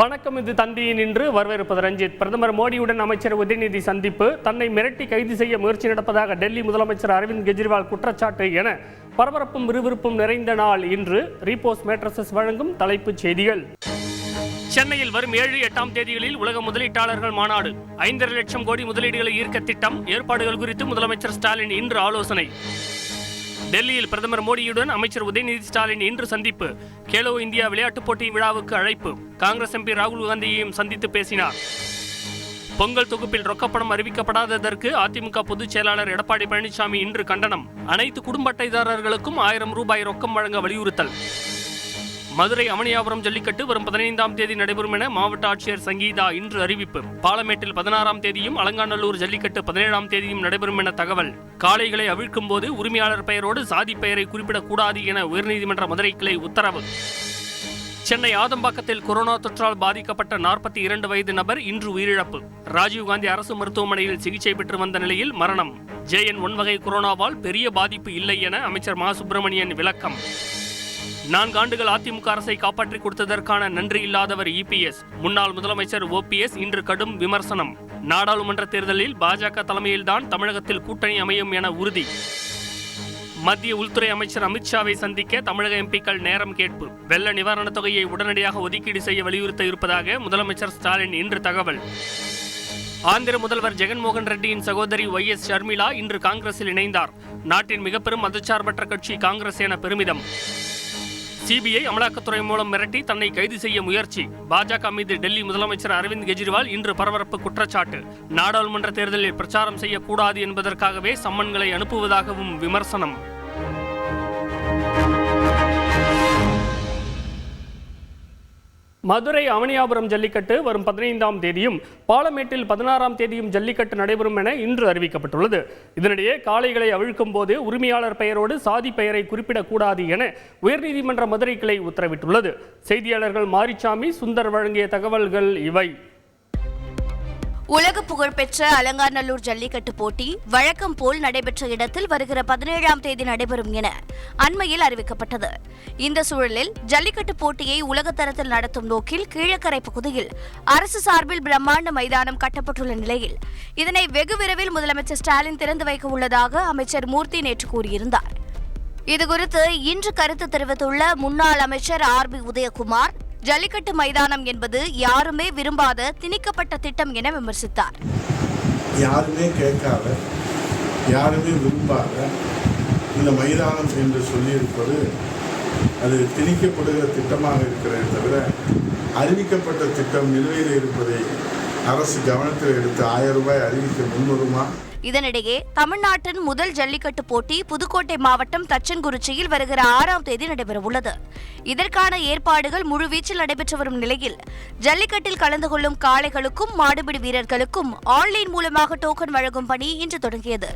வணக்கம். இது தந்தியின் இன்று வரவேற்பது ரஞ்சித். பிரதமர் மோடியுடன் அமைச்சர் உதயநிதி சந்திப்பு. தன்னை மிரட்டி கைது செய்ய முயற்சி நடப்பதாக டெல்லி முதலமைச்சர் அரவிந்த் கெஜ்ரிவால் குற்றச்சாட்டு என பரபரப்பும் விறுவிறுப்பும் நிறைந்த நாள் இன்று. ரீபோஸ் மேட்ரஸஸ் வழங்கும் தலைப்புச் செய்திகள். சென்னையில் வரும் 7-8 தேதிகளில் உலக முதலீட்டாளர்கள் மாநாடு. 5.5 லட்சம் கோடி முதலீடுகளை ஈர்க்க திட்டம். ஏற்பாடுகள் குறித்து முதலமைச்சர் ஸ்டாலின் இன்று ஆலோசனை. டெல்லியில் பிரதமர் மோடியுடன் அமைச்சர் உதயநிதி ஸ்டாலின் இன்று சந்திப்பு. கேலோ இந்தியா விளையாட்டுப் போட்டி விழாவுக்கு அழைப்பு. காங்கிரஸ் எம்பி ராகுல் காந்தியையும் சந்தித்து பேசினார். பொங்கல் தொகுப்பில் ரொக்கப்பணம் அறிவிக்கப்படாததற்கு அதிமுக பொதுச் செயலாளர் எடப்பாடி பழனிசாமி இன்று கண்டனம். அனைத்து குடும்ப அட்டைதாரர்களுக்கும் 1000 ரூபாய் ரொக்கம் வழங்க வலியுறுத்தல். மதுரை அவனியாபுரம் ஜல்லிக்கட்டு வரும் 15ஆம் தேதி நடைபெறும் என மாவட்ட ஆட்சியர் சங்கீதா இன்று அறிவிப்பு. பாலமேட்டில் 16ஆம் தேதியும் அலங்காநல்லூர் ஜல்லிக்கட்டு 17ஆம் தேதியும் நடைபெறும் என தகவல். காளைகளை அவிழ்க்கும் போது உரிமையாளர் பெயரோடு சாதி பெயரை குறிப்பிடக்கூடாது என உயர்நீதிமன்ற மதுரை கிளை உத்தரவு. சென்னை ஆதம்பாக்கத்தில் கொரோனா தொற்றால் பாதிக்கப்பட்ட 42 வயது நபர் இன்று உயிரிழப்பு. ராஜீவ்காந்தி அரசு மருத்துவமனையில் சிகிச்சை பெற்று வந்த நிலையில் மரணம். JN1 வகை கொரோனாவால் பெரிய பாதிப்பு இல்லை என அமைச்சர் மா சுப்பிரமணியன் விளக்கம். 4 ஆண்டுகள் அதிமுக அரசை காப்பாற்றிக் கொடுத்ததற்கான நன்றி இல்லாதவர் EPS. முன்னாள் முதலமைச்சர் OPS இன்று கடும் விமர்சனம். நாடாளுமன்ற தேர்தலில் பாஜக தலைமையில்தான் தமிழகத்தில் கூட்டணி அமையும் என உறுதி. மத்திய உள்துறை அமைச்சர் அமித்ஷாவை சந்திக்க தமிழக எம்பிக்கள் நேரம் கேட்பு. வெள்ள நிவாரணத் தொகையை உடனடியாக ஒதுக்கீடு செய்ய வலியுறுத்த இருப்பதாக முதலமைச்சர் ஸ்டாலின் இன்று தகவல். ஆந்திர முதல்வர் ஜெகன்மோகன் ரெட்டியின் சகோதரி YS ஷர்மிளா இன்று காங்கிரஸில் இணைந்தார். நாட்டின் மிகப்பெரும் மதச்சார்பற்ற கட்சி காங்கிரஸ் என பெருமிதம். CBI அமலாக்கத்துறை மூலம் மிரட்டி தன்னை கைது செய்ய முயற்சி. பாஜக மீது டெல்லி முதலமைச்சர் அரவிந்த் கெஜ்ரிவால் இன்று பரபரப்பு குற்றச்சாட்டு. நாடாளுமன்ற தேர்தலில் பிரச்சாரம் செய்யக்கூடாது என்பதற்காகவே சம்மன்களை அனுப்புவதாகவும் விமர்சனம். மதுரை அவனியாபுரம் ஜல்லிக்கட்டு வரும் 15ஆம் தேதியும் பாலமேட்டில் 16ஆம் தேதியும் ஜல்லிக்கட்டு நடைபெறும் என இன்று அறிவிக்கப்பட்டுள்ளது. இதனிடையே காளைகளை அவிழ்க்கும் போது உரிமையாளர் பெயரோடு சாதி பெயரை குறிப்பிடக்கூடாது என உயர்நீதிமன்ற மதுரை கிளை உத்தரவிட்டுள்ளது. செய்தியாளர்கள் மாரிச்சாமி, சுந்தர் வழங்கிய தகவல்கள் இவை. உலக புகழ்பெற்ற அலங்காநல்லூர் ஜல்லிக்கட்டு போட்டி வழக்கம் போல் நடைபெற்ற இடத்தில் வருகிற 17ஆம் தேதி நடைபெறும் என அண்மையில் அறிவிக்கப்பட்டது. இந்த சூழலில் ஜல்லிக்கட்டு போட்டியை உலகத்தரத்தில் நடத்தும் நோக்கில் கீழக்கரை பகுதியில் அரசு சார்பில் பிரம்மாண்ட மைதானம் கட்டப்பட்டுள்ள நிலையில் இதனை வெகு விரைவில் முதலமைச்சர் ஸ்டாலின் திறந்து வைக்க உள்ளதாக அமைச்சர் மூர்த்தி நேற்று கூறியிருந்தார். இதுகுறித்து இன்று கருத்து தெரிவித்துள்ள முன்னாள் அமைச்சர் RB உதயகுமார், ஜல்லிக்கட்டு மைதானம் என்பது யாருமே விரும்பாத திணிக்கப்பட்ட திட்டம் என விமர்சித்தார். யாருமே கேட்காத, யாருமே விரும்பாத இந்த மைதானம் என்று சொல்லியிருப்பது அது திணிக்கப்படுகிற திட்டமாக இருக்கிறதே தவிர அறிவிக்கப்பட்ட திட்டம் நிலுவையில் இருப்பதை அரசு கவனத்தில் எடுத்து 1000 ரூபாய் அறிவிக்க முன்வருமா? இதனிடையே தமிழ்நாட்டின் முதல் ஜல்லிக்கட்டு போட்டி புதுக்கோட்டை மாவட்டம் தச்சன்குறிச்சியில் வருகிற 6ஆம் தேதி நடைபெறவுள்ளது. இதற்கான ஏற்பாடுகள் முழுவீச்சில் நடைபெற்று வரும் நிலையில் ஜல்லிக்கட்டில் கலந்து கொள்ளும் காளைகளுக்கும் மாடுபிடி வீரர்களுக்கும் ஆன்லைன் மூலமாக டோக்கன் வழங்கும் பணி இன்று தொடங்கியது.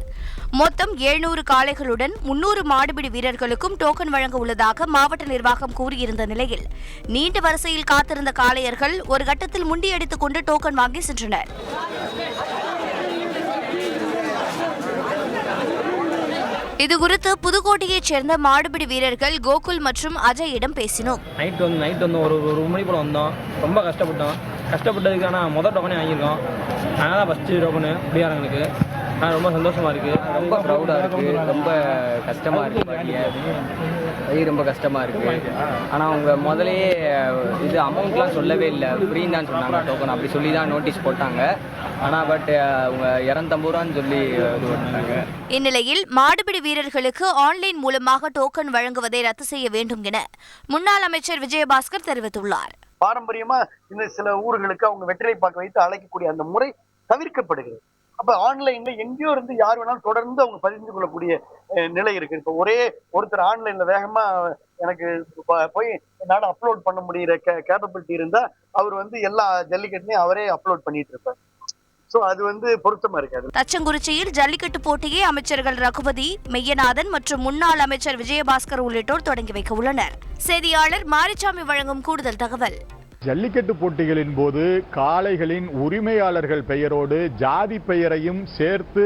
மொத்தம் 700 காளைகளுடன் 300 மாடுபிடி வீரர்களுக்கும் டோக்கன் வழங்க உள்ளதாக மாவட்ட நிர்வாகம் கூறியிருந்த நிலையில் நீண்ட வரிசையில் காத்திருந்த காளையர்கள் ஒரு கட்டத்தில் முண்டியடித்துக் கொண்டு டோக்கன் வாங்கி சென்றனர். இதுகுறித்து புதுக்கோட்டையைச் சேர்ந்த மாடுபிடி வீரர்கள் கோகுல் மற்றும் அஜயிடம் பேசினோம். நைட் வந்து ஒரு மணி போல வந்தோம். ரொம்ப கஷ்டப்பட்டதுக்கான முதல் டோக்கனே வாங்கியிருக்கோம். அதனால தான் ஃபஸ்ட்டு டோக்கனு பிடியாரங்களுக்கு ரொம்ப சந்தோஷமாக இருக்குது. ரொம்ப ப்ரௌடாக இருக்குது. ரொம்ப கஷ்டமாக இருக்குது. ரொம்ப கஷ்டமாக இருக்குது. ஆனால் அவங்க முதலையே இது அமௌண்ட்லாம் சொல்லவே இல்லை, ஃப்ரீன்னு தான் சொன்னாங்க டோக்கன். அப்படி சொல்லி தான் நோட்டீஸ் போட்டாங்க. ஆனால் அவங்க 250 ரூபான்னு சொல்லி இது பண்ணாங்க. இந்நிலையில் மாடுபிடி வீரர்களுக்கு ஆன்லைன் மூலமாக டோக்கன் வழங்குவதை ரத்து செய்ய வேண்டும் என முன்னாள் அமைச்சர் விஜயபாஸ்கர் தெரிவித்துள்ளார். பாரம்பரியமா இந்த சில ஊர்களுக்கு அவங்க வெற்றிலை பாக்க வைத்து அழைக்கக்கூடிய அந்த முறை தவிர்க்கப்படுகிறது. அப்ப ஆன்லைன்ல எங்கேயோ இருந்து யார் வேணாலும் தொடர்ந்து அவங்க பதிந்து கொள்ளக்கூடிய நிலை இருக்கு. இப்ப ஒருத்தர் ஆன்லைன்ல வேகமா எனக்கு போய் என்னால அப்லோட் பண்ண முடியற கேப்பபிலிட்டி இருந்தா அவர் எல்லா ஜல்லிக்கட்டுலையும் அவரே அப்லோட் பண்ணிட்டு இருப்பார். அது பொருத்தமா இருக்காது. தச்சங்குறிச்சியில் ஜல்லிக்கட்டு போட்டியை அமைச்சர்கள் ரகுபதி, மெய்யநாதன் மற்றும் முன்னாள் அமைச்சர் விஜயபாஸ்கர் உள்ளிட்டோர் தொடங்கி வைக்க உள்ளனர். செய்தியாளர் மாரிச்சாமி வழங்கும் கூடுதல் தகவல். ஜல்லிக்கட்டு போட்டிகளின் போது காளைகளின் உரிமையாளர்கள் பெயரோடு ஜாதி பெயரையும் சேர்த்து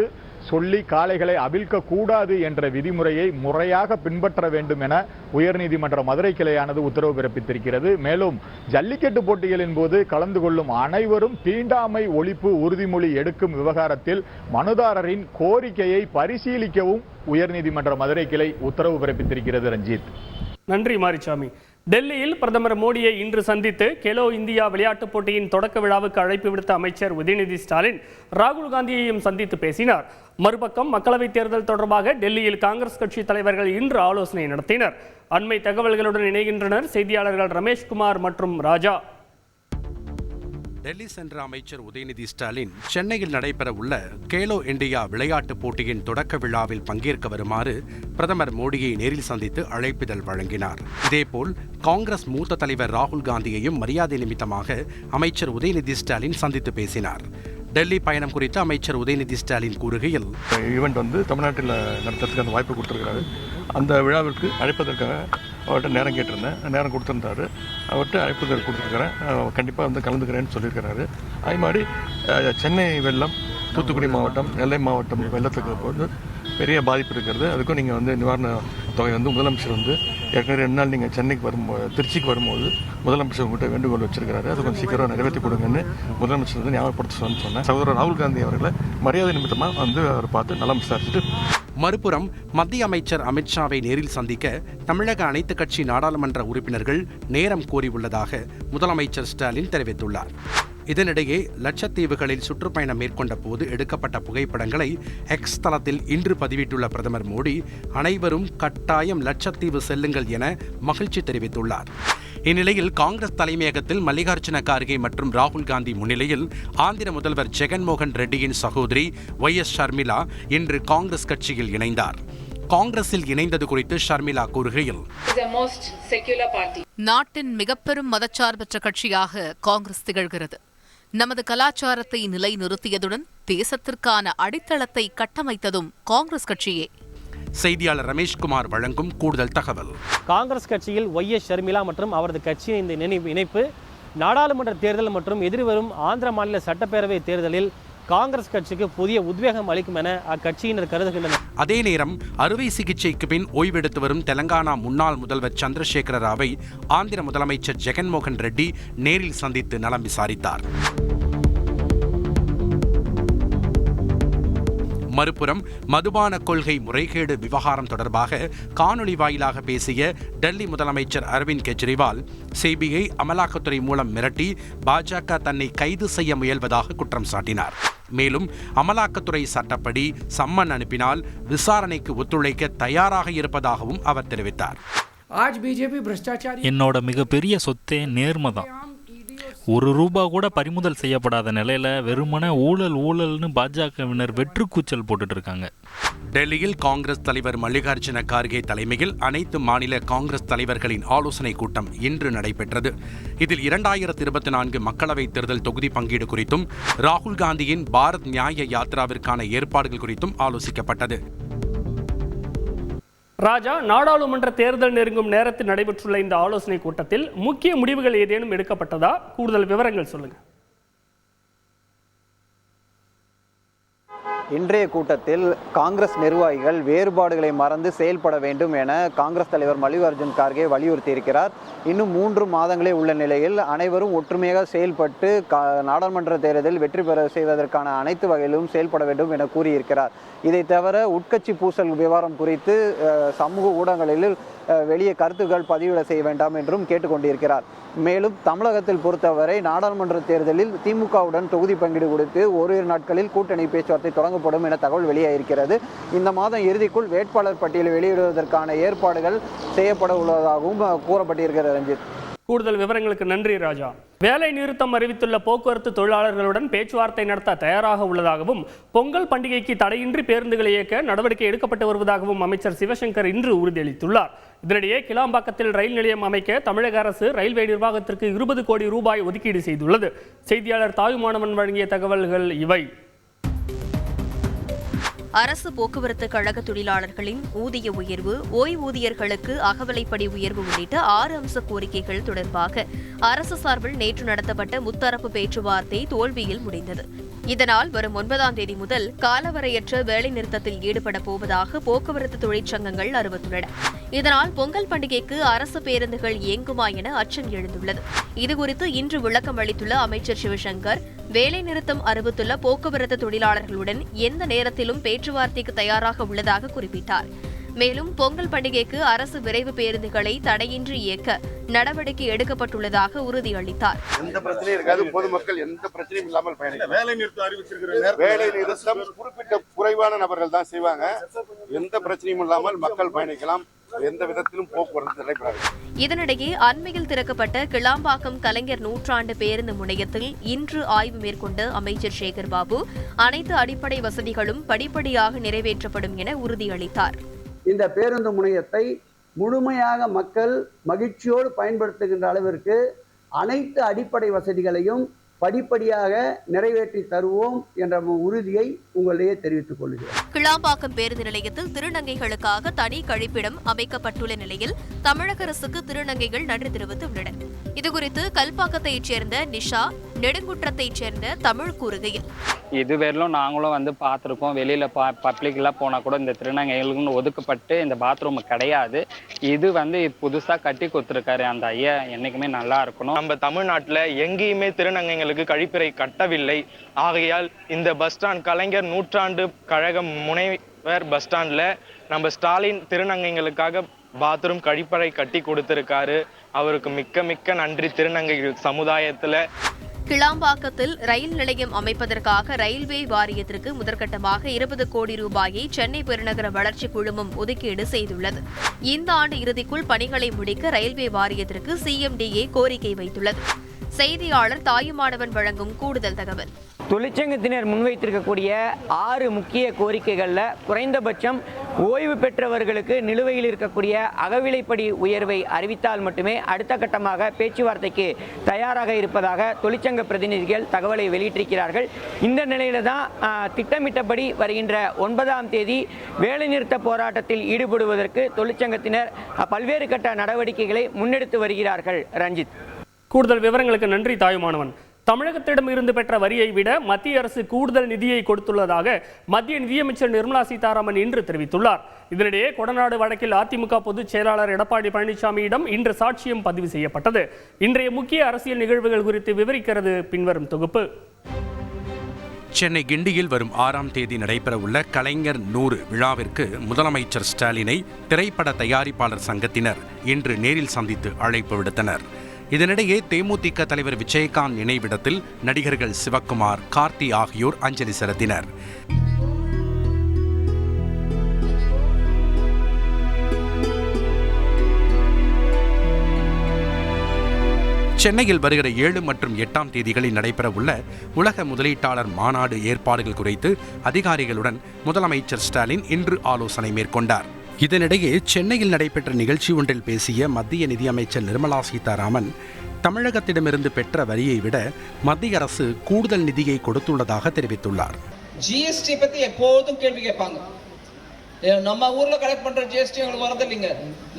சொல்லி காளைகளை அவிழ்க்க கூடாது என்ற விதிமுறையை முறையாக பின்பற்ற வேண்டும் என உயர்நீதிமன்ற மதுரை கிளையானது உத்தரவு பிறப்பித்திருக்கிறது. மேலும் ஜல்லிக்கட்டு போட்டிகளின் போது கலந்து கொள்ளும் அனைவரும் தீண்டாமை ஒழிப்பு உறுதிமொழி எடுக்கும் விவகாரத்தில் மனுதாரரின் கோரிக்கையை பரிசீலிக்கவும் உயர்நீதிமன்ற மதுரை கிளை உத்தரவு பிறப்பித்திருக்கிறது. ரஞ்சித், நன்றி மாரிசாமி. டெல்லியில் பிரதமர் மோடியை இன்று சந்தித்து கேலோ இந்தியா விளையாட்டுப் போட்டியின் தொடக்க விழாவுக்கு அழைப்பு விடுத்த அமைச்சர் உதயநிதி ஸ்டாலின் ராகுல் காந்தியையும் சந்தித்து பேசினார். மறுபக்கம் மக்களவைத் தேர்தல் தொடர்பாக டெல்லியில் காங்கிரஸ் கட்சி தலைவர்கள் இன்று ஆலோசனை நடத்தினர். அண்மை தகவல்களுடன் இணைகின்றனர் செய்தியாளர்கள் ரமேஷ்குமார் மற்றும் ராஜா. டெல்லி சென்ற அமைச்சர் உதயநிதி ஸ்டாலின் சென்னையில் நடைபெறவுள்ள கேலோ இந்தியா விளையாட்டுப் போட்டியின் தொடக்க விழாவில் பங்கேற்க வருமாறு பிரதமர் மோடியை நேரில் சந்தித்து அழைப்பிதழ் வழங்கினார். இதேபோல் காங்கிரஸ் மூத்த தலைவர் ராகுல் காந்தியையும் மரியாதை நிமித்தமாக அமைச்சர் உதயநிதி ஸ்டாலின் சந்தித்து பேசினார். டெல்லி பயணம் குறித்து அமைச்சர் உதயநிதி ஸ்டாலின் கூறுகையில், ஈவெண்ட் தமிழ்நாட்டில் நடத்துறதுக்கு அந்த வாய்ப்பு கொடுத்துருக்காரு. அந்த விழாவிற்கு அழைப்பதற்காக அவர்கிட்ட நேரம் கேட்டிருந்தேன், நேரம் கொடுத்துருந்தாரு. அவர்கிட்ட அழைப்புதல் கொடுத்துருக்கிறேன், கண்டிப்பாக கலந்துக்கிறேன்னு சொல்லியிருக்கிறாரு. அது மாதிரி சென்னை வெள்ளம், தூத்துக்குடி மாவட்டம், நெல்லை மாவட்டம் வெள்ளத்துக்கு போது பெரிய பாதிப்பு இருக்கிறது. அதுக்கும் நீங்கள் நிவாரண தொகை முதலமைச்சர் ஏற்கனவே 2 நாள் நீங்கள் சென்னைக்கு வரும்போது, திருச்சிக்கு வரும்போது முதலமைச்சர் உங்கள்கிட்ட வேண்டுகோள் வச்சிருக்கிறாரு. அது கொஞ்சம் சீக்கிரம் நிறைவேற்றி கொடுங்கன்னு முதலமைச்சர் ஞாபகப்படுத்த சொன்னேன். சகோதரர் ராகுல் காந்தி அவர்களை மரியாதை நிமித்தமாக அவர் பார்த்து நலம் விசாரிச்சுட்டு. மறுபுறம் மத்திய அமைச்சர் அமித்ஷாவை நேரில் சந்திக்க தமிழக அனைத்து கட்சி நாடாளுமன்ற உறுப்பினர்கள் நேரம் கோரியுள்ளதாக முதலமைச்சர் ஸ்டாலின் தெரிவித்துள்ளார். இதனிடையே லட்சத்தீவுகளில் சுற்றுப்பயணம் மேற்கொண்ட போது எடுக்கப்பட்ட புகைப்படங்களை எக்ஸ் தளத்தில் இன்று பதிவிட்டுள்ள பிரதமர் மோடி, அனைவரும் கட்டாயம் லட்சத்தீவு செல்லுங்கள் என மகிழ்ச்சி தெரிவித்துள்ளார். இந்நிலையில் காங்கிரஸ் தலைமையகத்தில் மல்லிகார்ஜுன கார்கே மற்றும் ராகுல் காந்தி முன்னிலையில் ஆந்திர முதல்வர் ஜெகன்மோகன் ரெட்டியின் சகோதரி YS ஷர்மிளா இன்று காங்கிரஸ் கட்சியில் இணைந்தார். காங்கிரஸில் இணைந்தது குறித்து ஷர்மிளா கூறுகையில், நாட்டின் மிகப்பெரும் மதச்சார்பற்ற கட்சியாக காங்கிரஸ் திகழ்கிறது. நமது கலாச்சாரத்தை நிலைநிறுத்தியதுடன் தேசத்திற்கான அடித்தளத்தை கட்டமைத்ததும் காங்கிரஸ் கட்சியே. செய்தியாளர் ரமேஷ்குமார் வழங்கும் கூடுதல் தகவல். காங்கிரஸ் கட்சியில் YS ஷர்மிளா மற்றும் அவரது கட்சியின் இந்த இணைப்பு நாடாளுமன்ற தேர்தல் மற்றும் எதிர்வரும் ஆந்திர மாநில சட்டப்பேரவை தேர்தலில் காங்கிரஸ் கட்சிக்கு புதிய உத்வேகம் அளிக்கும் என அக்கட்சியினர் கருதுகின்றனர். அதே நேரம் அறுவை சிகிச்சைக்கு பின் ஓய்வெடுத்து வரும் தெலங்கானா முன்னாள் முதல்வர் சந்திரசேகர ராவை ஆந்திர முதலமைச்சர் ஜெகன்மோகன் ரெட்டி நேரில் சந்தித்து நலம் விசாரித்தார். மறுபுறம் மதுபான கொள்கை முறைகேடு விவகாரம் தொடர்பாக காணொலி வாயிலாக பேசிய டெல்லி முதலமைச்சர் அரவிந்த் கெஜ்ரிவால், சிபிஐ அமலாக்கத்துறை மூலம் மிரட்டி பாஜக தன்னை கைது செய்ய முயல்வதாக குற்றம் சாட்டினார். மேலும் அமலாக்கத்துறை சட்டப்படி சம்மன் அனுப்பினால் விசாரணைக்கு ஒத்துழைக்க தயாராக இருப்பதாகவும் அவர் தெரிவித்தார். என்னோட மிகப்பெரிய சொத்தே நேர்மைதான். ₹1 கூட பறிமுதல் செய்யப்படாத நிலையில வெறுமனே ஊழல்னு பாஜகவினர் வெற்றுக்கூச்சல் போட்டுட்டு இருக்காங்க. டெல்லியில் காங்கிரஸ் தலைவர் மல்லிகார்ஜுன கார்கே தலைமையில் அனைத்து மாநில காங்கிரஸ் தலைவர்களின் ஆலோசனை கூட்டம் இன்று நடைபெற்றது. இதில் 2024 மக்களவைத் தேர்தல் தொகுதி பங்கீடு குறித்தும் ராகுல் காந்தியின் பாரத் நியாய யாத்ராவிற்கான ஏற்பாடுகள் குறித்தும் ஆலோசிக்கப்பட்டது. ராஜா, நாடாளுமன்ற தேர்தல் நெருங்கும் நேரத்தில் நடைபெற்றுள்ள இந்த ஆலோசனை கூட்டத்தில் முக்கிய முடிவுகள் ஏதேனும் எடுக்கப்பட்டதா? கூடுதல் விவரங்கள் சொல்லுங்க. இன்றைய கூட்டத்தில் காங்கிரஸ் நிர்வாகிகள் வேறுபாடுகளை மறந்து செயல்பட வேண்டும் என காங்கிரஸ் தலைவர் மல்லிகார்ஜுன் கார்கே வலியுறுத்தியிருக்கிறார். இன்னும் 3 மாதங்களே உள்ள நிலையில் அனைவரும் ஒற்றுமையாக செயல்பட்டு நாடாளுமன்ற தேர்தலில் வெற்றி பெற செய்வதற்கான அனைத்து வகையிலும் செயல்பட வேண்டும் என கூறியிருக்கிறார். இதை தவிர உட்கட்சி பூசல் விவகாரம் குறித்து சமூக ஊடகங்களில் வெளியே கருத்துக்கள் பதிவிட செய்ய வேண்டாம் என்றும் கேட்டுக்கொண்டிருக்கிறார். மேலும் தமிழகத்தில் பொறுத்தவரை நாடாளுமன்ற தேர்தலில் திமுகவுடன் தொகுதி பங்கீடு கொடுத்து ஓரிரு நாட்களில் கூட்டணி பேச்சுவார்த்தை தொடங்கப்படும் என தகவல் வெளியாகியிருக்கிறது. இந்த மாதம் இறுதிக்குள் வேட்பாளர் பட்டியலை வெளியிடுவதற்கான ஏற்பாடுகள் செய்யப்பட உள்ளதாகவும் கூறப்பட்டிருக்கிறது. ரஞ்சித், கூடுதல் விவரங்களுக்கு நன்றி ராஜா. வேலை நிறுத்தம் அறிவித்துள்ள போக்குவரத்து தொழிலாளர்களுடன் பேச்சுவார்த்தை நடத்த தயாராக உள்ளதாகவும் பொங்கல் பண்டிகைக்கு தடையின்றி பேருந்துகளை இயக்க நடவடிக்கை எடுக்கப்பட்டு வருவதாகவும் அமைச்சர் சிவசங்கர் இன்று உறுதியளித்துள்ளார். இதனிடையே கிளாம்பாக்கத்தில் ரயில் நிலையம் அமைக்க தமிழக அரசு ரயில்வே நிர்வாகத்திற்கு 20 கோடி ரூபாய் ஒதுக்கீடு செய்துள்ளது. செய்தியாளர் தாயுமானவன் வழங்கிய தகவல்கள் இவை. அரசு போக்குவரத்து கழக தொழிலாளர்களின் ஊதிய உயர்வு, ஓய்வூதியர்களுக்கு அகவிலைப்படி உயர்வு உள்ளிட்ட 6 அம்ச கோரிக்கைகள் தொடர்பாக அரசு சார்பில் நேற்று நடத்தப்பட்ட முத்தரப்பு பேச்சுவார்த்தை தோல்வியில் முடிந்தது. இதனால் வரும் 9ஆம் தேதி முதல் காலவரையற்ற வேலைநிறுத்தத்தில் ஈடுபட போவதாக போக்குவரத்து தொழிற்சங்கங்கள் அறிவித்துள்ளன. இதனால் பொங்கல் பண்டிகைக்கு அரசு பேருந்துகள் இயங்குமா என அச்சம் எழுந்துள்ளது. இதுகுறித்து இன்று விளக்கம் அளித்துள்ள அமைச்சர் சிவசங்கர், வேலைநிறுத்தம் அறிவித்துள்ள போக்குவரத்து தொழிலாளர்களுடன் எந்த நேரத்திலும் பேச்சுவார்த்தைக்கு தயாராக உள்ளதாக குறிப்பிட்டார். மேலும் பொங்கல் பண்டிகைக்கு அரசு விரைவு பேருந்துகளை தடையின்றி இயக்க நடவடிக்கை எடுக்கப்பட்டுள்ளதாக உறுதியளித்தார். எந்த பிரச்சனையும் இருக்காது, பொதுமக்கள் எந்த பிரச்சனையும் இல்லாமல் பயணிக்கலாம். வேலை நிறுத்தம் அறிவிச்சிருக்கிற வேலை நிறுத்தம் குறிப்பிட்ட குறைவான நபர்கள் தான் செய்வாங்க. எந்த பிரச்சனையும் இல்லாமல் மக்கள் பயணிக்கலாம். எந்த விதத்திலும் போக்குவரத்து நடைபெறாது. இதனிடையே அண்மையில் திறக்கப்பட்ட கிளாம்பாக்கம் கலைஞர் நூற்றாண்டு பேருந்து முனையத்தில் இன்று ஆய்வு மேற்கொண்ட அமைச்சர் சேகர் பாபு, அனைத்து அடிப்படை வசதிகளும் படிப்படியாக நிறைவேற்றப்படும் என உறுதியளித்தார். இந்த பேருந்து முனையத்தை முழுமையாக மக்கள் மகிழ்ச்சியோடு பயன்படுத்துகின்ற அளவிற்கு அனைத்து அடிப்படை வசதிகளையும் படிப்படியாக நிறைவேற்றி தருவோம் என்ற உறுதியை உங்களிடையே தெரிவித்துக் கொள்கிறேன். கிளாம்பாக்கம் பேருந்து நிலையத்தில் திருநங்கைகளுக்காக தனி கழிப்பிடம் அமைக்கப்பட்டுள்ள நிலையில் தமிழக அரசுக்கு திருநங்கைகள் நன்றி தெரிவித்துள்ளனர். இதுகுறித்து கல்பாக்கத்தைச் சேர்ந்த நிஷா, நெடுங்குற்றத்தைச் சேர்ந்த தமிழ் கூறுகையில், இதுவரையிலும் நாங்களும் பார்த்துருக்கோம். வெளியில் பப்ளிக்லாம் போனால் கூட இந்த திருநங்கைகளுக்குன்னு ஒதுக்கப்பட்டு இந்த பாத்ரூம் கிடையாது. இது புதுசாக கட்டி கொடுத்துருக்காரு அந்த ஐயா, என்றைக்குமே நல்லா இருக்கணும். நம்ம தமிழ்நாட்டில் எங்கேயுமே திருநங்கைகளுக்கு கழிப்பறை கட்டவில்லை. ஆகையால் இந்த பஸ் ஸ்டாண்ட் கலைஞர் நூற்றாண்டு கழகம் முனைவர் பஸ் ஸ்டாண்டில் நம்ம ஸ்டாலின் திருநங்கைகளுக்காக பாத்ரூம் கழிப்பறை கட்டி கொடுத்துருக்காரு. அவருக்கு மிக்க மிக்க நன்றி. திருநங்கைகள் சமுதாயத்தில் கிளாம்பாக்கத்தில் ரயில் நிலையம் அமைப்பதற்காக ரயில்வே வாரியத்திற்கு முதற்கட்டமாக 20 கோடி ரூபாயை சென்னை பெருநகர வளர்ச்சி குழுமம் ஒதுக்கீடு செய்துள்ளது. இந்த ஆண்டு இறுதிக்குள் பணிகளை முடிக்க ரயில்வே வாரியத்திற்கு CMDA கோரிக்கை வைத்துள்ளது. செய்தியாளர் தாயுமானவன் வழங்கும் கூடுதல் தகவல். தொழிற்சங்கத்தினர் முன்வைத்திருக்கக்கூடிய 6 முக்கிய கோரிக்கைகளில் குறைந்தபட்சம் ஓய்வு பெற்றவர்களுக்கு நிலுவையில் இருக்கக்கூடிய அகவிலைப்படி உயர்வை அறிவித்தால் மட்டுமே அடுத்த கட்டமாக பேச்சுவார்த்தைக்கு தயாராக இருப்பதாக தொழிற்சங்க பிரதிநிதிகள் தகவலை வெளியிட்டிருக்கிறார்கள். இந்த நிலையில தான் திட்டமிட்டபடி வருகின்ற 9ஆம் தேதி வேலைநிறுத்த போராட்டத்தில் ஈடுபடுவதற்கு தொழிற்சங்கத்தினர் பல்வேறு கட்ட நடவடிக்கைகளை முன்னெடுத்து வருகிறார்கள். ரஞ்சித், கூடுதல் விவரங்களுக்கு நன்றி தாயுமானவன். தமிழகத்திடம் இருந்து பெற்ற வரியை விட மத்திய அரசு கூடுதல் நிதியை கொடுத்துள்ளதாக மத்திய நிதியமைச்சர் நிர்மலா சீதாராமன் இன்று தெரிவித்துள்ளார். இதனிடையே கொடநாடு வழக்கில் அதிமுக பொதுச் செயலாளர் எடப்பாடி பழனிசாமியிடம் இன்று சாட்சியம் பதிவு செய்யப்பட்டது. இன்றைய முக்கிய அரசியல் நிகழ்வுகள் குறித்து விவரிக்கிறது பின்வரும் தொகுப்பு. சென்னை கிண்டியில் வரும் 6ஆம் தேதி நடைபெறவுள்ள கலைஞர் 100 விழாவிற்கு முதலமைச்சர் ஸ்டாலினை திரைப்பட தயாரிப்பாளர் சங்கத்தினர் இன்று நேரில் சந்தித்து அழைப்பு விடுத்தனர். இதனிடையே தேமுதிக தலைவர் விஜயகாந்த் நினைவிடத்தில் நடிகர்கள் சிவக்குமார், கார்த்தி ஆகியோர் அஞ்சலி செலுத்தினர். சென்னையில் வருகிற 7 மற்றும் 8ஆம் தேதிகளில் நடைபெறவுள்ள உலக முதலீட்டாளர் மாநாடு ஏற்பாடுகள் குறித்து அதிகாரிகளுடன் முதலமைச்சர் ஸ்டாலின் இன்று ஆலோசனை மேற்கொண்டார். இதனிடையே சென்னையில் நடைபெற்ற நிகழ்ச்சி ஒன்றில் பேசிய மத்திய நிதியமைச்சர் நிர்மலா சீதாராமன், தமிழகத்திடமிருந்து பெற்ற வரியை விட மத்திய அரசு கூடுதல் நிதியை கொடுத்துள்ளதாக தெரிவித்துள்ளார். ஜிஎஸ்டி பத்தி எப்போதும் கேள்வி கேட்பாங்க. நம்ம ஊர்ல கலெக்ட் பண்ற ஜிஎஸ்டி உங்களுக்கு வரது இல்லைங்க,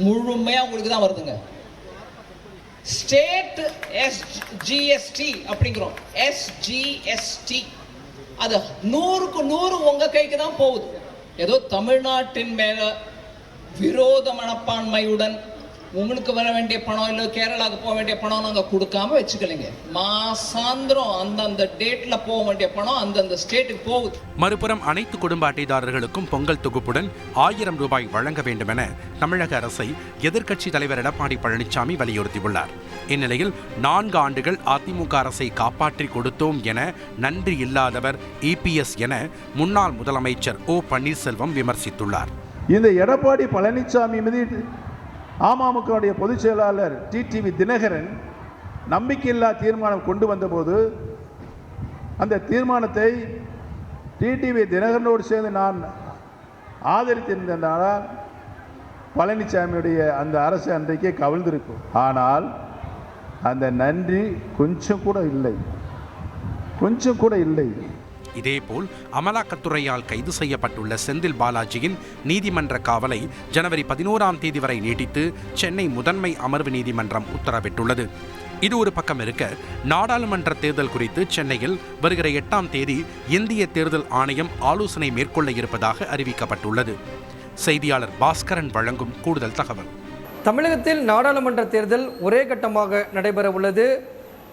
முழுமையா உங்களுக்கு தான் வருதுங்க. ஸ்டேட் ஜிஎஸ்டி அப்படிங்கிறோம், SGST, அது 100க்கு 100 உங்க கைக்கு தான் போகுது. ஏதோ தமிழ்நாட்டின் மேல விரோத மனப்பான்மையுடன் உங்களுக்கு வர வேண்டிய பணம் இல்லை கேரளாவுக்கு போக வேண்டிய பணம் நாங்கள் கொடுக்காம வச்சுக்கலைங்க. மாசாந்திரம் அந்தந்த டேட்ல போக வேண்டிய பணம் அந்தந்த ஸ்டேட்டுக்கு போகுது. மறுபுறம் அனைத்து குடும்ப அட்டைதாரர்களுக்கும் பொங்கல் தொகுப்புடன் 1000 ரூபாய் வழங்க வேண்டும் என தமிழக அரசை எதிர்க்கட்சி தலைவர் எடப்பாடி பழனிசாமி வலியுறுத்தியுள்ளார். இந்நிலையில் 4 ஆண்டுகள் அதிமுக அரசை காப்பாற்றி கொடுத்தோம் என நன்றி இல்லாதவர் EPS என முன்னாள் முதலமைச்சர் O பன்னீர்செல்வம் விமர்சித்துள்ளார். இந்த எடப்பாடி பழனிசாமி மீது அமமுகவுடைய பொதுச் செயலாளர் TTV தினகரன் நம்பிக்கையில்லா தீர்மானம் கொண்டு வந்தபோது அந்த தீர்மானத்தை TTV தினகரனோடு சேர்ந்து நான் ஆதரித்திருந்ததால் பழனிசாமியுடைய அந்த அரசு அன்றைக்கே கவிழ்ந்திருக்கும். ஆனால் அந்த நன்றி கொஞ்சம் கூட இல்லை. இதேபோல் அமலாக்கத்துறையால் கைது செய்யப்பட்டுள்ள செந்தில் பாலாஜியின் நீதிமன்ற காவலை ஜனவரி 11ஆம் தேதி வரை நீட்டித்து சென்னை முதன்மை அமர்வு நீதிமன்றம் உத்தரவிட்டுள்ளது. இது ஒரு பக்கம் இருக்க, நாடாளுமன்ற தேர்தல் குறித்து சென்னையில் வருகிற 8ஆம் தேதி இந்திய தேர்தல் ஆணையம் ஆலோசனை மேற்கொள்ள இருப்பதாக அறிவிக்கப்பட்டுள்ளது. செய்தியாளர் பாஸ்கரன் வழங்கும் கூடுதல் தகவல். தமிழகத்தில் நாடாளுமன்ற தேர்தல் ஒரே கட்டமாக நடைபெற உள்ளது.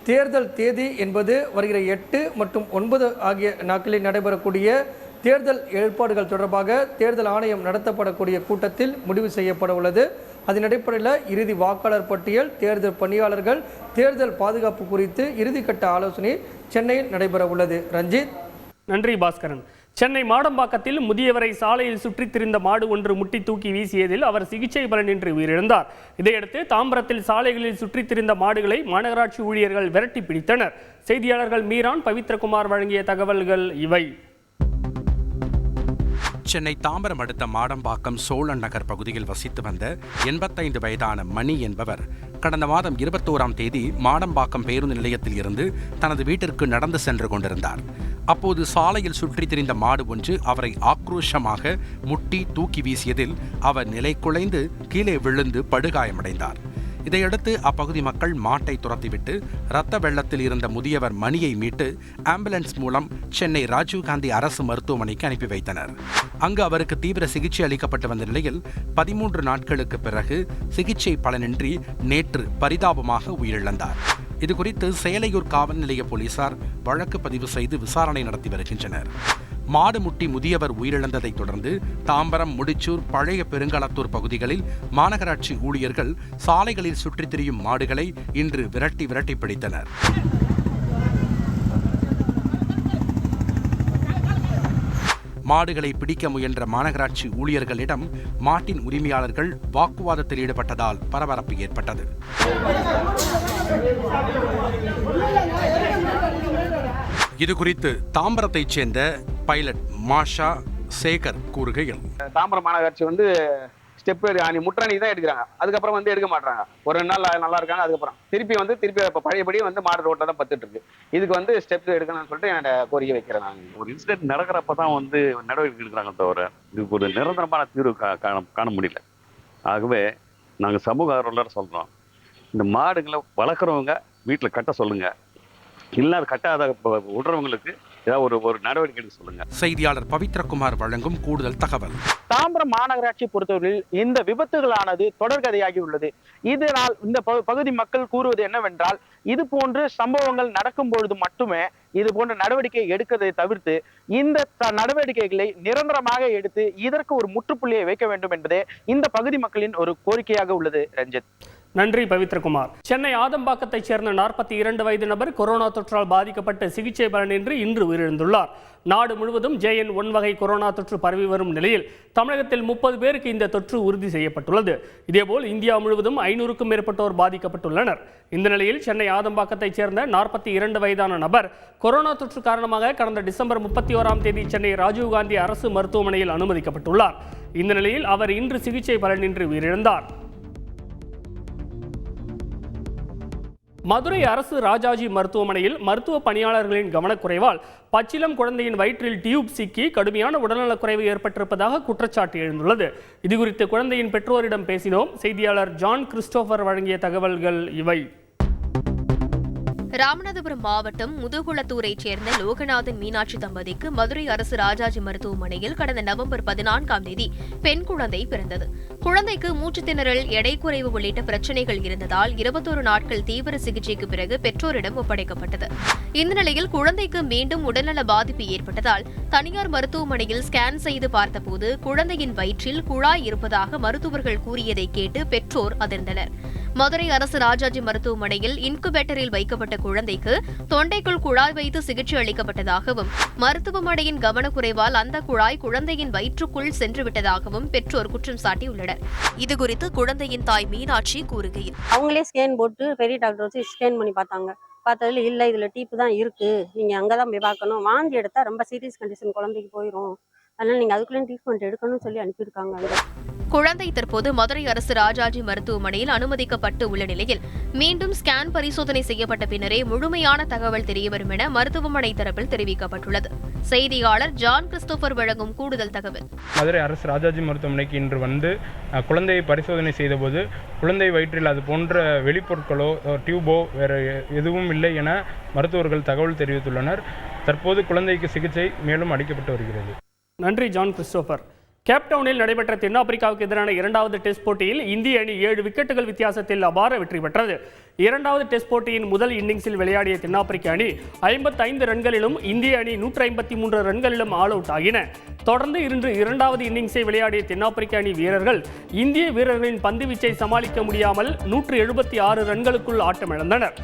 தேர்தல் தேதி என்பது வருகிற 8 மற்றும் 9 ஆகிய நாட்களில் நடைபெறக்கூடிய தேர்தல் ஏற்பாடுகள் தொடர்பாக தேர்தல் ஆணையம் நடத்தப்படக்கூடிய கூட்டத்தில் முடிவு செய்யப்பட உள்ளது. அதன் அடிப்படையில் இறுதி வாக்காளர் பட்டியல், தேர்தல் பணியாளர்கள், தேர்தல் பாதுகாப்பு குறித்து இறுதிக்கட்ட ஆலோசனை சென்னையில் நடைபெற உள்ளது. ரஞ்சித். நன்றி பாஸ்கரன். சென்னை மாடம்பாக்கத்தில் முதியவரை சாலையில் சுற்றித் திரிந்த மாடு ஒன்று முட்டி தூக்கி வீசியதில் அவர் சிகிச்சை பலனின்றி உயிரிழந்தார். இதையடுத்து தாம்பரத்தில் சாலைகளில் சுற்றித் திரிந்த மாடுகளை மாநகராட்சி ஊழியர்கள் விரட்டி பிடித்தனர். செய்தியாளர்கள் மீரான், பவித்ரகுமார் வழங்கிய தகவல்கள் இவை. சென்னை தாம்பரம் அடுத்த மாடம்பாக்கம் சோழன் நகர் பகுதியில் வசித்து வந்த 85 வயதான மணி என்பவர் கடந்த மாதம் 21ஆம் தேதி மாடம்பாக்கம் பேருந்து நிலையத்தில் இருந்து தனது வீட்டிற்கு நடந்து சென்று கொண்டிருந்தார். அப்போது சாலையில் சுற்றித் திரிந்த மாடு ஒன்று அவரை ஆக்ரோஷமாக முட்டி தூக்கி வீசியதில் அவர் நிலை குலைந்து கீழே விழுந்து படுகாயமடைந்தார். இதையடுத்து அப்பகுதி மக்கள் மாட்டை துரத்திவிட்டு இரத்த வெள்ளத்தில் இருந்த முதியவர் மணியை மீட்டு ஆம்புலன்ஸ் மூலம் சென்னை ராஜீவ்காந்தி அரசு மருத்துவமனைக்கு அனுப்பி வைத்தனர். அங்கு அவருக்கு தீவிர சிகிச்சை அளிக்கப்பட்டு வந்த நிலையில் 13 நாட்களுக்கு பிறகு சிகிச்சை பலனின்றி நேற்று பரிதாபமாக உயிரிழந்தார். இதுகுறித்து சேலையூர் காவல் நிலைய போலீசார் வழக்கு பதிவு செய்து விசாரணை நடத்தி வருகின்றனர். மாடு முட்டி முதியவர் உயிரிழந்ததை தொடர்ந்து தாம்பரம், முடிச்சூர், பழைய பெருங்களத்தூர் பகுதிகளில் மாநகராட்சி ஊழியர்கள் சாலைகளில் சுற்றித் திரியும் மாடுகளை இன்று விரட்டி பிடித்தனர். மாடுகளை பிடிக்க முயன்ற மாநகராட்சி ஊழியர்களிடம் மாட்டின் உரிமையாளர்கள் வாக்குவாதத்தில் ஈடுபட்டதால் பரபரப்பு ஏற்பட்டது. இதுகுறித்து தாம்பரத்தைச் சேர்ந்த பைலட் மாஷா சேகர் கூறுகையில், தாம்பரம் மாநகராட்சி ஸ்டெப் முற்றணி தான் எடுக்கிறாங்க. அதுக்கப்புறம் எடுக்க மாட்டாங்க. ஒரு 2 நாள் நல்லா இருக்காங்க. அதுக்கப்புறம் திருப்பி பழையபடி மாடு ரோட்டில் தான் பத்துட்டு இருக்கு. இதுக்கு ஸ்டெப் எடுக்கணும்னு சொல்லிட்டு என்னோட கோரிக்கை வைக்கிறேன். நாங்கள் ஒரு இன்சிடென்ட் நடக்கிறப்ப தான் நடவடிக்கை எடுக்கிறாங்க தவிர இதுக்கு ஒரு நிரந்தரமான தீர்வு காண முடியல. ஆகவே நாங்கள் சமூக ஆர்வலர் சொல்கிறோம், இந்த மாடுகளை வளர்க்குறவங்க வீட்டில் கட்ட சொல்லுங்க, இல்லாத கட்டாத விடுறவங்களுக்கு ஏதாவது ஒரு நடவடிக்கை எடுக்க சொல்லுங்க. செய்தியாளர் பவித்ரகுமார் வழங்கும் கூடுதல் தகவல். தாம்பரம் மாநகராட்சி பொறுத்தவரையில் இந்த விபத்துகளானது தொடர்கதையாகி உள்ளது. இதனால் இந்த பகுதி மக்கள் கூறுவது என்னவென்றால், இது போன்ற சம்பவங்கள் நடக்கும் பொழுது மட்டுமே இது போன்ற நடவடிக்கை எடுக்கதை தவிர்த்து இந்த நடவடிக்கைகளை நிரந்தரமாக எடுத்து இதற்கு ஒரு முற்றுப்புள்ளியை வைக்க வேண்டும் என்பதே இந்த பகுதி மக்களின் ஒரு கோரிக்கையாக உள்ளது. ரஞ்சித். நன்றி பவித்ரகுமார். சென்னை ஆதம்பாக்கத்தைச் சேர்ந்த 42 வயது நபர் கொரோனா தொற்றால் பாதிக்கப்பட்டு சிகிச்சை பலனின்றி இன்று உயிரிழந்துள்ளார். நாடு முழுவதும் JN1 வகை கொரோனா தொற்று பரவி வரும் நிலையில் தமிழகத்தில் 30 பேருக்கு இந்த தொற்று உறுதி செய்யப்பட்டுள்ளது. இதேபோல் இந்தியா முழுவதும் 500க்கும் மேற்பட்டோர் பாதிக்கப்பட்டுள்ளனர். இந்த நிலையில் சென்னை ஆதம்பாக்கத்தைச் சேர்ந்த 42 வயதான நபர் கொரோனா தொற்று காரணமாக கடந்த டிசம்பர் 31ஆம் தேதி சென்னை ராஜீவ்காந்தி அரசு மருத்துவமனையில் அனுமதிக்கப்பட்டுள்ளார். இந்த நிலையில் அவர் இன்று சிகிச்சை பலனின்றி உயிரிழந்தார். மதுரை அரசு ராஜாஜி மருத்துவமனையில் மருத்துவ பணியாளர்களின் கவனக்குறைவால் பச்சிளம் குழந்தையின் வயிற்றில் டியூப் சிக்கி கடுமையான உடல்நலக்குறைவு ஏற்பட்டிருப்பதாக குற்றச்சாட்டு எழுந்துள்ளது. இதுகுறித்து குழந்தையின் பெற்றோரிடம் பேசினோம். செய்தியாளர் ஜான் கிறிஸ்டோபர் வழங்கிய தகவல்கள் இவை. ராமநாதபுரம் மாவட்டம் முதுகுளத்தூரைச் சேர்ந்த லோகநாதன் மீனாட்சி தம்பதிக்கு மதுரை அரசு ராஜாஜி மருத்துவமனையில் கடந்த நவம்பர் 14ஆம் தேதி பெண் குழந்தை பிறந்தது. குழந்தைக்கு மூச்சு திணறல், எடை குறைவு உள்ளிட்ட பிரச்சினைகள் இருந்ததால் 21 நாட்கள் தீவிர சிகிச்சைக்கு பிறகு பெற்றோரிடம் ஒப்படைக்கப்பட்டது. இந்த நிலையில் குழந்தைக்கு மீண்டும் உடல்நல பாதிப்பு ஏற்பட்டதால் தனியார் மருத்துவமனையில் ஸ்கேன் செய்து பார்த்தபோது குழந்தையின் வயிற்றில் குழாய் இருப்பதாக மருத்துவர்கள் கூறியதை கேட்டு பெற்றோர் அதிர்ந்தனர். மதுரை அரசு ராஜாஜி மருத்துவமனையில் இன்குபேட்டரில் வைக்கப்பட்ட குழந்தைக்கு தொண்டைக்குள் குழாய் வைத்து சிகிச்சை அளிக்கப்பட்டதாகவும் மருத்துவமனையின் கவனக்குறைவால் அந்த குழாய் குழந்தையின் வயிற்றுக்குள் சென்று விட்டதாகவும் பெற்றோர் குற்றம் சாட்டியுள்ளனர். இதுகுறித்து குழந்தையின் தாய் மீனாட்சி கூறுகையில், அவங்களே ஸ்கேன் போட்டு பெரிய டாக்டர் வச்சு ஸ்கேன் பண்ணி பார்த்தாங்க. பார்த்ததுல இல்லை, இதில் டீப்பு தான் இருக்கு, நீங்கள் அங்கே தான் போய் பார்க்கணும், வாந்தி எடுத்தால் ரொம்ப சீரியஸ் கண்டிஷன் குழந்தைக்கு போயிடும், அதனால் நீங்கள் அதுக்குள்ளே ட்ரீட்மெண்ட் எடுக்கணும்னு சொல்லி அனுப்பியிருக்காங்க அங்கே. குழந்தை தற்போது மதுரை அரசு ராஜாஜி மருத்துவமனையில் அனுமதிக்கப்பட்டு உள்ள நிலையில் மீண்டும் ஸ்கேன் பரிசோதனை செய்யப்பட்ட பின்னரே முழுமையான தகவல் தெரியவரும் என மருத்துவமனை தரப்பில் தெரிவிக்கப்பட்டுள்ளது. செய்தியாளர் ஜான் கிறிஸ்டோபர் வழங்கும் கூடுதல் தகவல். மதுரை அரசு ராஜாஜி மருத்துவமனைக்கு இன்று வந்து குழந்தையை பரிசோதனை செய்தபோது குழந்தை வயிற்றில் அது போன்ற வெளிப்பொருட்களோ டியூபோ வேறு எதுவும் இல்லை என மருத்துவர்கள் தகவல் தெரிவித்துள்ளனர். தற்போது குழந்தைக்கு சிகிச்சை மேலும் அளிக்கப்பட்டு வருகிறது. நன்றி ஜான் கிறிஸ்டோபர். கேப்டவுனில் நடைபெற்ற தென்னாப்பிரிக்காவுக்கு எதிரான இரண்டாவது டெஸ்ட் போட்டியில் இந்திய அணி 7 விக்கெட்டுகள் வித்தியாசத்தில் அபார வெற்றி பெற்றது. இரண்டாவது டெஸ்ட் போட்டியின் முதல் இன்னிங்ஸில் விளையாடிய தென்னாப்பிரிக்க அணி 55 ரன்களிலும் இந்திய அணி 153 ரன்களிலும் ஆல் அவுட் ஆகின. தொடர்ந்து இன்று இரண்டாவது இன்னிங்ஸை விளையாடிய தென்னாப்பிரிக்க அணி வீரர்கள் இந்திய வீரர்களின் பந்துவீச்சை சமாளிக்க முடியாமல் 176 ரன்களுக்குள் ஆட்டமிழந்தனர்.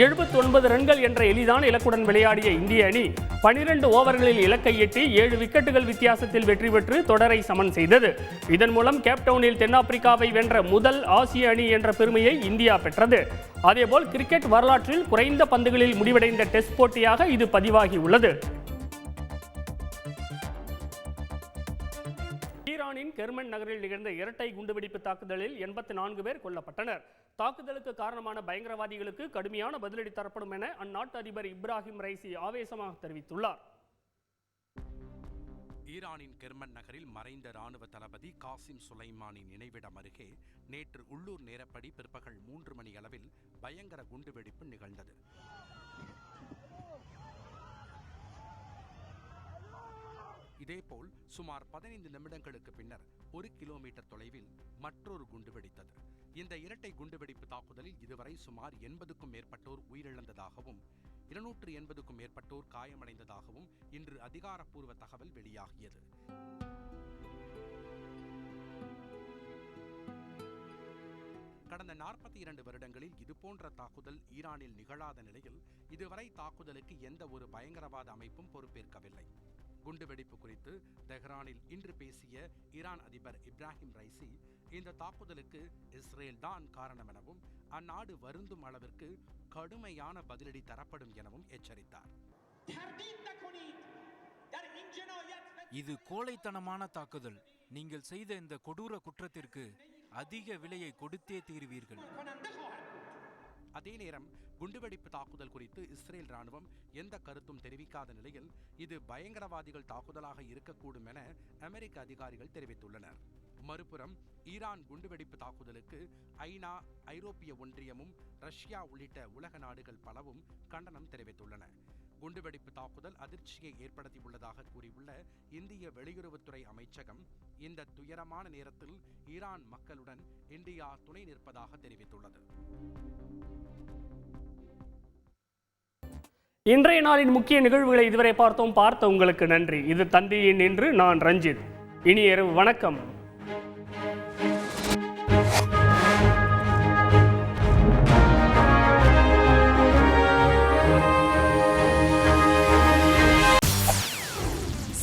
79 ரன்கள் என்ற எளிதான இலக்குடன் விளையாடிய இந்திய அணி 12 ஓவர்களில் இலக்கை எட்டி 7 விக்கெட்டுகள் வித்தியாசத்தில் வெற்றி பெற்று தொடரை சமன் செய்தது. இதன் மூலம் கேப்டவுனில் தென்னாப்பிரிக்காவை வென்ற முதல் ஆசிய அணி என்ற பெருமையை இந்தியா பெற்றது. அதேபோல் கிரிக்கெட் வரலாற்றில் குறைந்த பந்துகளில் முடிவடைந்த டெஸ்ட் போட்டியாக இது பதிவாகியுள்ளது. ஈரானின் கெர்மன் நகரில் நிகழ்ந்த இரட்டை குண்டுவெடிப்பு தாக்குதலில் 84 பேர் கொல்லப்பட்டனர். தாக்குதலுக்கு காரணமான பயங்கரவாதிகளுக்கு கடுமையான பதிலடி தரப்படும் என அந்நாட்டு அதிபர் இப்ராஹிம் ரைசி ஆவேசமாக தெரிவித்துள்ளார். ஈரானின் கெர்மன் நகரில் மறைந்த ராணுவ தளபதி காசிம் சுலைமானின் நினைவிடம் அருகே நேற்று உள்ளூர் நேரப்படி பிற்பகல் 3 மணி அளவில் பயங்கர குண்டுவெடிப்பு நிகழ்ந்தது. இதேபோல் சுமார் 15 நிமிடங்களுக்கு பின்னர் 1 கிலோமீட்டர் தொலைவில் மற்றொரு குண்டு வெடித்தது. இந்த இரட்டை குண்டுவெடிப்பு தாக்குதலில் இதுவரை சுமார் 80க்கும் மேற்பட்டோர் உயிரிழந்ததாகவும் 280க்கும் மேற்பட்டோர் காயமடைந்ததாகவும் இன்று அதிகாரப்பூர்வ தகவல் வெளியாகியது. கடந்த 42 வருடங்களில் இதுபோன்ற தாக்குதல் ஈரானில் நிகழாத நிலையில் இதுவரை தாக்குதலுக்கு எந்த ஒரு பயங்கரவாத அமைப்பும் பொறுப்பேற்கவில்லை. குண்டுவெடிப்பு குறித்து தெஹ்ரானில் இன்று பேசிய ஈரான் அதிபர் இப்ராஹிம் ரைசி இந்த தாக்குதலுக்கு இஸ்ரேல் தான் காரணம் எனவும் அந்நாடு வருந்தும் அளவிற்கு கடுமையான பதிலடி தரப்படும் எனவும் எச்சரித்தார். இது கோழைத்தனமான தாக்குதல். நீங்கள் செய்த இந்த கொடூர குற்றத்திற்கு அதிக விலையை கொடுத்தே தீருவீர்கள். அதே நேரம் குண்டுவெடிப்பு தாக்குதல் குறித்து இஸ்ரேல் ராணுவம் எந்த கருத்தும் தெரிவிக்காத நிலையில் இது பயங்கரவாதிகள் தாக்குதலாக இருக்கக்கூடும் என அமெரிக்க அதிகாரிகள் தெரிவித்துள்ளனர். மறுபுறம் ஈரான் குண்டுவெடிப்பு தாக்குதலுக்கு ஐநா, ஐரோப்பிய ஒன்றியமும் ரஷ்யா உள்ளிட்ட உலக நாடுகள் பலவும் கண்டனம் தெரிவித்துள்ளன. குண்டுவெடிப்பு தாக்குதல் அதிர்ச்சியை ஏற்படுத்தியுள்ளதாக கூறியுள்ள இந்திய வெளியுறவுத்துறை அமைச்சகம் இந்த துயரமான நேரத்தில் ஈரான் மக்களுடன் இந்தியா துணை நிற்பதாக தெரிவித்துள்ளது. இன்றைய நாளின் முக்கிய நிகழ்வுகளை இதுவரை பார்த்த உங்களுக்கு நன்றி. இது தந்தையின் என்று நான் ரஞ்சித். இனிய இரவு வணக்கம்.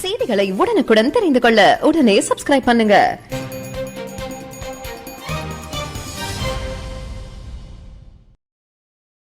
செய்திகளை உடனுக்குடன் தெரிந்து கொள்ள உடனே சப்ஸ்கிரைப் பண்ணுங்க.